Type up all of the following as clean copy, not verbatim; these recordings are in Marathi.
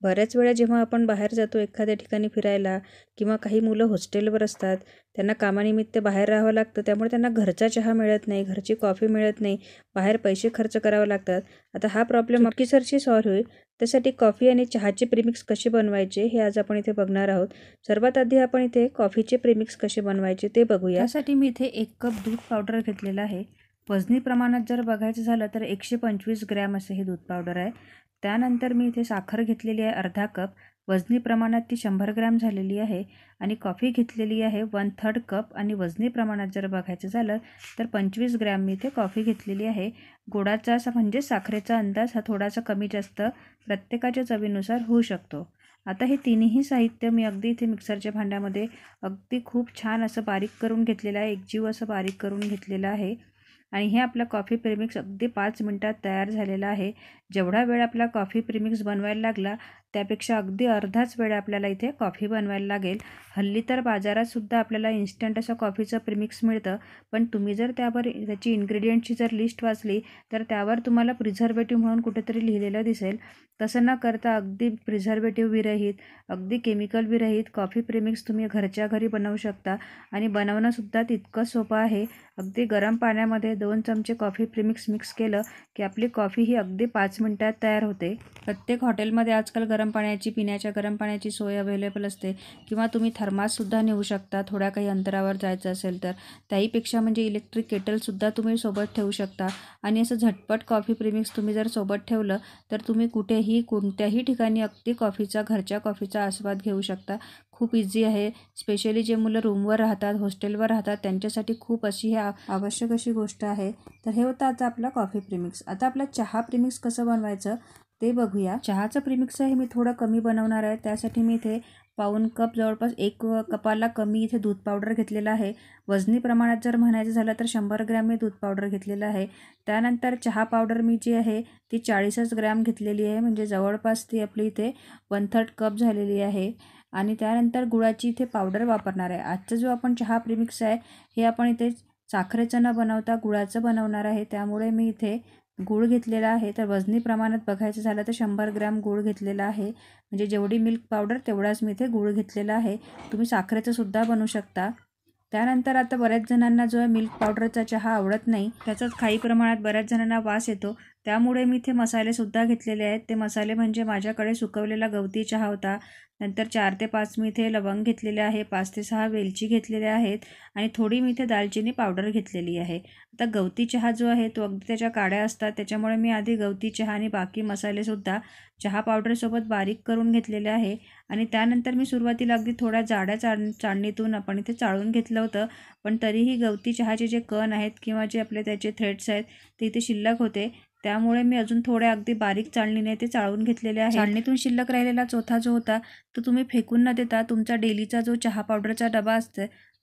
बऱ्याच वेळा जेव्हा आपण बाहेर जातो एखाद्या ठिकाणी फिरायला किंवा काही मुलं हॉस्टेलवर असतात, त्यांना कामानिमित्त बाहेर राहावं लागतं, त्यामुळे त्यांना घरचा चहा मिळत नाही, घरची कॉफी मिळत नाही, बाहेर पैसे खर्च करावे लागतात. आता हा प्रॉब्लेम चुटकीसरशी सॉल्व्ह होईल त्यासाठी कॉफी आणि चहाचे प्रीमिक्स कसे बनवायचे हे आज आपण इथे बघणार आहोत. सर्वात आधी आपण इथे कॉफीचे प्रीमिक्स कसे बनवायचे ते बघूया. त्यासाठी मी इथे 1 कप दूध पावडर घेतलेला आहे. वजनी प्रमाणात जर बघायचं झालं तर 125 ग्रॅम असं हे दूध पावडर आहे. त्यानंतर मी इथे साखर घेतलेली आहे अर्धा कप, वजनी प्रमाणात ती 100 ग्रॅम झालेली आहे. आणि कॉफी घेतलेली आहे 1/3 कप आणि वजनी प्रमाणात जर बघायचं झालं तर 25 ग्रॅम मी इथे कॉफी घेतलेली आहे. गोडाचा असा म्हणजे साखरेचा अंदाज हा थोडासा कमी जास्त प्रत्येकाच्या चवीनुसार होऊ शकतो. आता हे तिन्ही साहित्य मी अगदी इथे मिक्सरच्या भांड्यामध्ये अगदी खूप छान असं बारीक करून घेतलेलं आहे, एकजीव असं बारीक करून घेतलेलं आहे. आणि हे आपला कॉफी प्रीमिक्स अगदी 5 मिनिटात तयार झालेला आहे. जेवढा वेळ आपला कॉफी प्रीमिक्स बनवायला लागला त्यापेक्षा अगदी अर्धाच वेळ आपल्याला इथे कॉफी बनवायला लागेल. हल्ली तर बाजारात सुद्धा आपल्याला इन्स्टंट असं कॉफीचं प्रीमिक्स मिळतं, पण तुम्ही जर त्यावर त्याची इन्ग्रेडियंटची जर लिस्ट वाचली तर त्यावर तुम्हाला प्रिझर्वेटिव्ह म्हणून कुठेतरी लिहिलेलं दिसेल. तसं न करता अगदी प्रिझर्वेटिव्ह विरहित, अगदी केमिकल विरहित कॉफी प्रीमिक्स तुम्ही घरच्या घरी बनवू शकता आणि बनवणंसुद्धा तितकं सोपं आहे. अगदी गरम पाण्यामध्ये 2 चमचे कॉफी प्रीमिक्स मिक्स केलं की आपली कॉफी ही अगदी 5 मिनिटात तयार होते. प्रत्येक हॉटेलमध्ये आजकाल गरम पाण्याची, पिण्याच्या गरम पाण्याची सोय अवेलेबल असते किंवा तुम्ही थर्माससुद्धा नेऊ शकता थोड्या काही अंतरावर जायचं असेल तर. त्याहीपेक्षा म्हणजे इलेक्ट्रिक केटलसुद्धा तुम्ही सोबत ठेवू शकता आणि असं झटपट कॉफी प्रीमिक्स तुम्ही जर सोबत ठेवलं तर तुम्ही कुठेही कोणत्याही ठिकाणी अगदी कॉफीचा, घरच्या कॉफीचा आस्वाद घेऊ शकता. खूप इझी आहे. स्पेशली जे मुलं रूमवर राहतात, हॉस्टेलवर राहतात त्यांच्यासाठी खूप अशी ही आवश्यक अशी गोष्ट आहे. तर हे होतं आता आपला कॉफी प्रीमिक्स. आता आपला चहा प्रीमिक्स कसं बनवायचं ते बघूया. चहाचं प्रीमिक्स हे मी थोडं कमी बनवणार आहे. त्यासाठी मी इथे पाऊण कप, जवळपास 1 कपाला कमी इथे दूध पावडर घेतलेला आहे. वजनी प्रमाणात जर म्हणायचं झालं तर 100 ग्रॅम मी दूध पावडर घेतलेलं आहे. त्यानंतर चहा पावडर मी जी आहे ती 40 ग्रॅम घेतलेली आहे, म्हणजे जवळपास ती आपली इथे 1/3 कप झालेली आहे. आणि त्यानंतर गुळाची इथे पावडर वापरणार आहे. आजचा जो आपण चहा प्रीमिक्स आहे हे आपण इथे साखरेचं न बनवता गुळाचं बनवणार आहे, त्यामुळे मी इथे गूळ घेतलेला आहे. तर वजनी प्रमाणात बघायचं झालं तर 100 ग्रॅम गूळ घेतलेला आहे, म्हणजे जेवढी मिल्क पावडर तेवढाच मी इथे गूळ घेतलेला आहे. तुम्ही साखरेचं सुद्धा बनवू शकता. त्यानंतर आता बऱ्याच जणांना जो आहे मिल्क पावडरचा चहा आवडत नाही, त्याचाच काही प्रमाणात बऱ्याच जणांना वास येतो, त्यामुळे मी इथे मसालेसुद्धा घेतलेले आहेत. ते मसाले म्हणजे माझ्याकडे सुकवलेला गवती चहा होता, नंतर 4 ते 5 मी इथे लवंग घेतलेले आहे, 5 ते 6 वेलची घेतलेल्या आहेत आणि थोडी मी इथे दालचिनी पावडर घेतलेली आहे. आता गवती चहा जो आहे तो अगदी त्याच्या काड्या असतात, त्याच्यामुळे मी आधी गवती चहा आणि बाकी मसालेसुद्धा चहा पावडरसोबत बारीक करून घेतलेले आहे. आणि त्यानंतर मी सुरुवातीला अगदी थोड्या जाड्या चाळणीतून आपण इथे चाळून घेतलं होतं, पण तरीही गवती चहाचे जे कण आहेत किंवा जे आपले त्याचे थ्रेड्स आहेत ते इथे शिल्लक होते, त्यामुळे मी अजून थोड्या अगदी बारीक चाळणीने ते चाळून घेतलेले आहे. चाळणीतून शिल्लक राहिलेला चोथा जो होता तो तुम्ही फेकून न देता तुमचा डेलीचा जो चहा पावडरचा डबा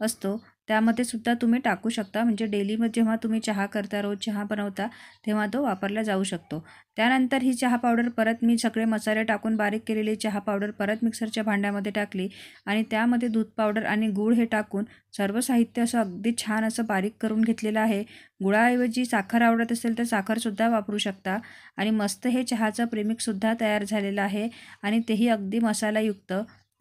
असतो त्यामध्ये सुद्धा तुम्ही टाकू शकता, म्हणजे डेलीमध्ये जेव्हा तुम्ही चहा करता, रोज चहा बनवता तेव्हा तो वापरला जाऊ शकतो. त्यानंतर ही चहा पावडर परत मी सगळे मसाले टाकून बारीक केलेली चहा पावडर परत मिक्सरच्या भांड्यामध्ये टाकली आणि त्यामध्ये दूध पावडर आणि गूळ हे टाकून सर्व साहित्य असं अगदी छान असं बारीक करून घेतलेलं आहे. गुळाऐवजी साखर आवडत असेल तर साखरसुद्धा वापरू शकता आणि मस्त हे चहाचं प्रीमिक्ससुद्धा तयार झालेलं आहे आणि तेही अगदी मसालायुक्त.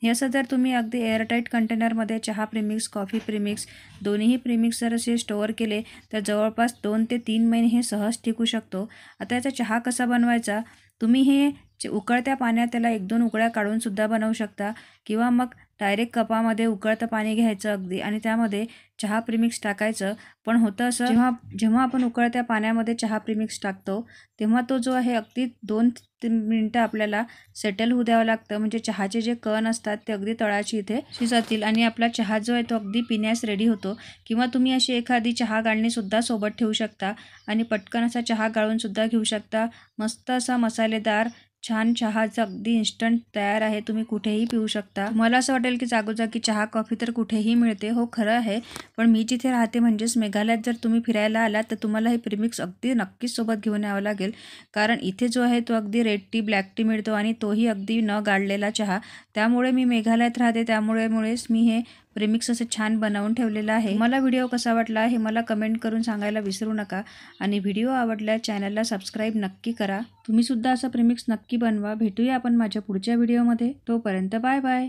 हे असं जर तुम्ही अगदी एअरटाईट कंटेनरमध्ये चहा प्रीमिक्स, कॉफी प्रीमिक्स दोन्हीही प्रीमिक्स जर असे स्टोअर केले तर जवळपास 2 ते 3 महिने हे सहज टिकू शकतो. आता याचा चहा कसा बनवायचा, तुम्ही हे उकळत्या पाण्यात त्याला 1-2 उकळ्या काढूनसुद्धा बनवू शकता किंवा मग डायरेक्ट कपामध्ये उकळतं पाणी घ्यायचं अगदी आणि त्यामध्ये चहा प्रीमिक्स टाकायचं. पण होतं असं, जेव्हा आपण उकळत्या पाण्यामध्ये चहा प्रीमिक्स टाकतो तेव्हा तो जो आहे अगदी 2-3 मिनटं आपल्याला सेटल होऊ द्यावं लागतं, म्हणजे चहाचे जे कण असतात ते अगदी तळाशी इथे शिजतील आणि आपला चहा जो आहे तो अगदी पिण्यास रेडी होतो. किंवा तुम्ही अशी एखादी चहा गाळणीसुद्धा सोबत ठेवू शकता आणि पटकन असा चहा गाळूनसुद्धा घेऊ शकता. मस्त असा मसालेदार छान चहाचं अगदी इन्स्टंट तयार आहे, तुम्ही कुठेही पिऊ शकता. मला असं वाटेल की जागोजागी चहा कॉफी तर कुठेही मिळते, हो खरं आहे, पण मी जिथे राहते म्हणजेच मेघालयात जर तुम्ही फिरायला आलात तर तुम्हाला हे प्रीमिक्स अगदी नक्कीच सोबत घेऊन यावं लागेल, कारण इथे जो आहे तो अगदी रेड टी, ब्लॅक टी मिळतो आणि तोही अगदी न गाळलेला चहा. त्यामुळे मी मेघालयात राहते, त्यामुळेच मी हे प्रेमिक्स असं छान बनवून ठेवलेलं आहे। मला व्हिडिओ कसा वाटला हे मला कमेंट करून सांगायला विसरू नका आणि व्हिडिओ आवडल्यास चॅनलला सबस्क्राईब नक्की करा। तुम्ही सुद्धा असं प्रेमिक्स नक्की बनवा। भेटूया आपण माझ्या पुढच्या व्हिडिओमध्ये। तोपर्यंत बाय बाय।